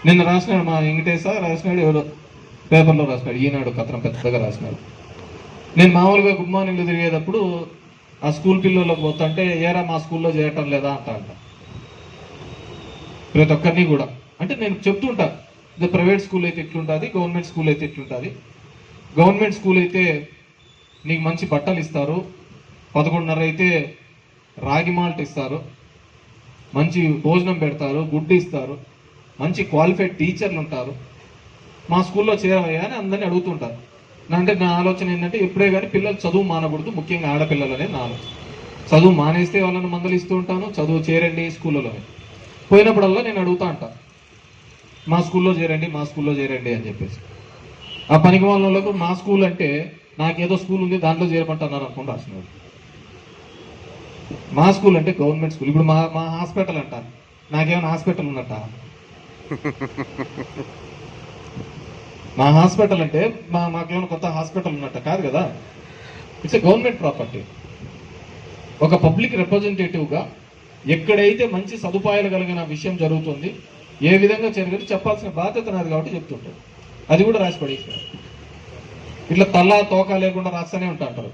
నిన్న రాసినాడు మా వెంకటేశ రాసినాడు, ఎవరో పేపర్లో రాసినాడు, ఈనాడు కథనం పెద్దగా రాసినాడు. నేను మామూలుగా గుడ్ మార్నింగ్లో తిరిగేటప్పుడు ఆ స్కూల్ పిల్లలకు పోతుంటే ఏరా మా స్కూల్లో చేయటం లేదా అంట ప్రతి ఒక్కరిని కూడా. అంటే నేను చెప్తుంటా, ఇది ప్రైవేట్ స్కూల్ అయితే ఎట్లుంటుంది, గవర్నమెంట్ స్కూల్ అయితే ఎట్లుంటుంది. గవర్నమెంట్ స్కూల్ అయితే నీకు మంచి బట్టలు ఇస్తారు, 11:30 అయితే రాగి మాల్ట్ ఇస్తారు, మంచి భోజనం పెడతారు, గుడ్డు ఇస్తారు, మంచి క్వాలిఫైడ్ టీచర్లు ఉంటారు. మా స్కూల్లో చేరవయ్యా అని అందరినీ అడుగుతుంటారు. అంటే నా ఆలోచన ఏంటంటే ఎప్పుడే కానీ పిల్లలు చదువు మానకూడదు, ముఖ్యంగా ఆడపిల్లలు అనేది నా ఆలోచన. చదువు మానేస్తే వాళ్ళని మందలిస్తూ ఉంటాను, చదువు చేరండి స్కూళ్ళలో. పోయినప్పుడల్లా నేను అడుగుతా అంట, మా స్కూల్లో చేరండి, మా స్కూల్లో చేరండి అని చెప్పేసి. ఆ పనికి వాళ్ళకు మా స్కూల్ అంటే నాకేదో స్కూల్ ఉంది దాంట్లో చేరమంటున్నారు అనుకుంటూ రాసినాడు. మా స్కూల్ అంటే గవర్నమెంట్ స్కూల్. ఇప్పుడు మా హాస్పిటల్ అంట, నాకేమైనా హాస్పిటల్ ఉన్నట్ట? మా హాస్పిటల్ అంటే మాకేమైనా కొత్త హాస్పిటల్ ఉన్నట్ట? కాదు కదా. It's a government property. ఒక పబ్లిక్ రిప్రజెంటేటివ్గా ఎక్కడైతే మంచి సదుపాయాలు కలిగిన విషయం జరుగుతుంది, ఏ విధంగా జరగదు చెప్పాల్సిన బాధ్యత నాది కాబట్టి చెప్తుంటాడు. అది కూడా రాసి పడేసాడు. ఇట్లా తల్లా తోక లేకుండా రాస్తూనే ఉంటారు.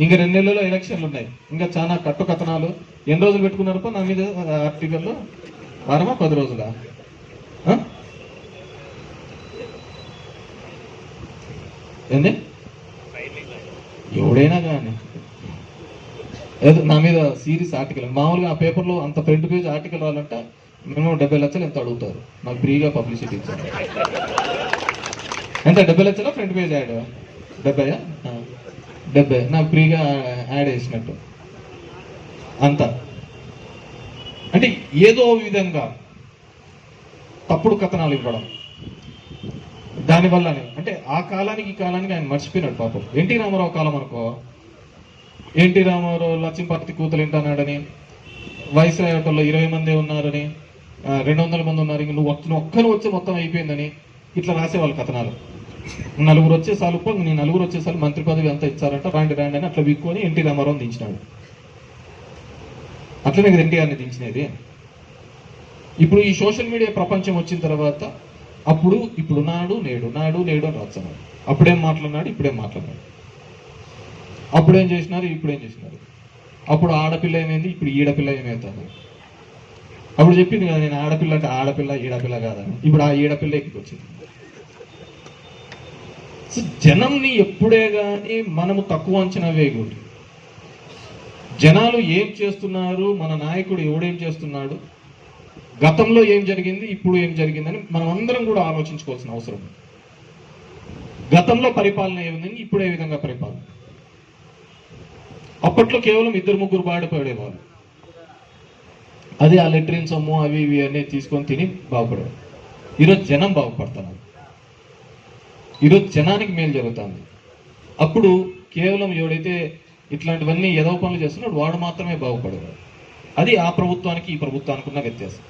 ఇంకా 2 నెలల్లో ఎలక్షన్లు ఉన్నాయి, ఇంకా చాలా కట్టుకథనాలు. ఎన్ని రోజులు పెట్టుకున్నారు నా మీద ఆర్టికల్లో? వారమా 10 రోజులా? ఏంది? ఎవడైనా కానీ ఏదో నా మీద సీరియస్ ఆర్టికల్. మామూలుగా ఆ పేపర్లో అంత ఫ్రంట్ పేజ్ ఆర్టికల్ రావాలంటే మినిమం 70 లక్షలు ఎంత అడుగుతారు నాకు ఫ్రీగా పబ్లిసిటీ ఇచ్చారు. ఎంత? 70 లక్షల ఫ్రంట్ పేజ్ యాడ్? 70 నాకు ఫ్రీగా యాడ్ వేసినట్టు అంత. అంటే ఏదో విధంగా తప్పుడు కథనాలు ఇవ్వడం, దానివల్లనే అంటే ఆ కాలానికి ఈ కాలానికి ఆయన మర్చిపోయినాడు పాపం. ఎన్టీ రామారావు కాలం అనుకో, ఎన్టీ రామారావు లక్ష్మీపతి కూతురు ఏంటన్నాడని, వయసు ఆటోల్లో 20 మంది ఉన్నారని, 200 మంది ఉన్నారు, ఇంక నువ్వు ఒక్కరు వచ్చి మొత్తం అయిపోయిందని ఇట్లా రాసేవాళ్ళు కథనాలు. 4 వచ్చేసాలు, నీ 4 వచ్చేసాలు మంత్రి పదవి అంతా ఇచ్చారంట, రాండి రాండి అని అట్లా విక్కుని ఎన్టీ రామారావు దించినాడు. అట్లనే కదా ఎన్టీఆర్ని దించినది. ఇప్పుడు ఈ సోషల్ మీడియా ప్రపంచం వచ్చిన తర్వాత అప్పుడు ఇప్పుడు నాడు నేడు అని రాస్తున్నాడు. అప్పుడేం మాట్లాడినాడు, ఇప్పుడేం మాట్లాడినాడు, అప్పుడేం చేసినారు, ఇప్పుడేం చేసినారు, అప్పుడు ఆడపిల్ల ఏమైంది, ఇప్పుడు ఈడపిల్ల ఏమవుతుంది. అప్పుడు చెప్పింది కదా నేను ఆడపిల్ల అంటే ఆడపిల్ల ఈడపిల్ల కాదని, ఇప్పుడు ఆ ఈడపిల్ల ఎక్కికొచ్చింది. సో జనంని ఎప్పుడే కానీ మనము తక్కువ అంచనా వేయకూడదు. జనాలు ఏం చేస్తున్నారు, మన నాయకుడు ఎవడేం చేస్తున్నాడు, గతంలో ఏం జరిగింది, ఇప్పుడు ఏం జరిగిందని మనం అందరం కూడా ఆలోచించుకోవాల్సిన అవసరం ఉంది. గతంలో పరిపాలన ఏముందని, ఇప్పుడు ఏ విధంగా పరిపాలన. అప్పట్లో కేవలం 2-3 బాడిపడేవాళ్ళు, అది ఆ లెట్రిన్ సొమ్ము అవి ఇవి అన్నీ తీసుకొని తిని బాగుపడేవాళ్ళు. ఈరోజు జనం బాగుపడుతున్నారు, ఈరోజు జనానికి మేలు జరుగుతుంది. అప్పుడు కేవలం ఎవడైతే ఇట్లాంటివన్నీ ఏదో పనులు చేస్తున్నాడు వాడు మాత్రమే బాగుపడేవాడు. అది ఆ ప్రభుత్వానికి ఈ ప్రభుత్వానికి ఉన్న వ్యత్యాసం.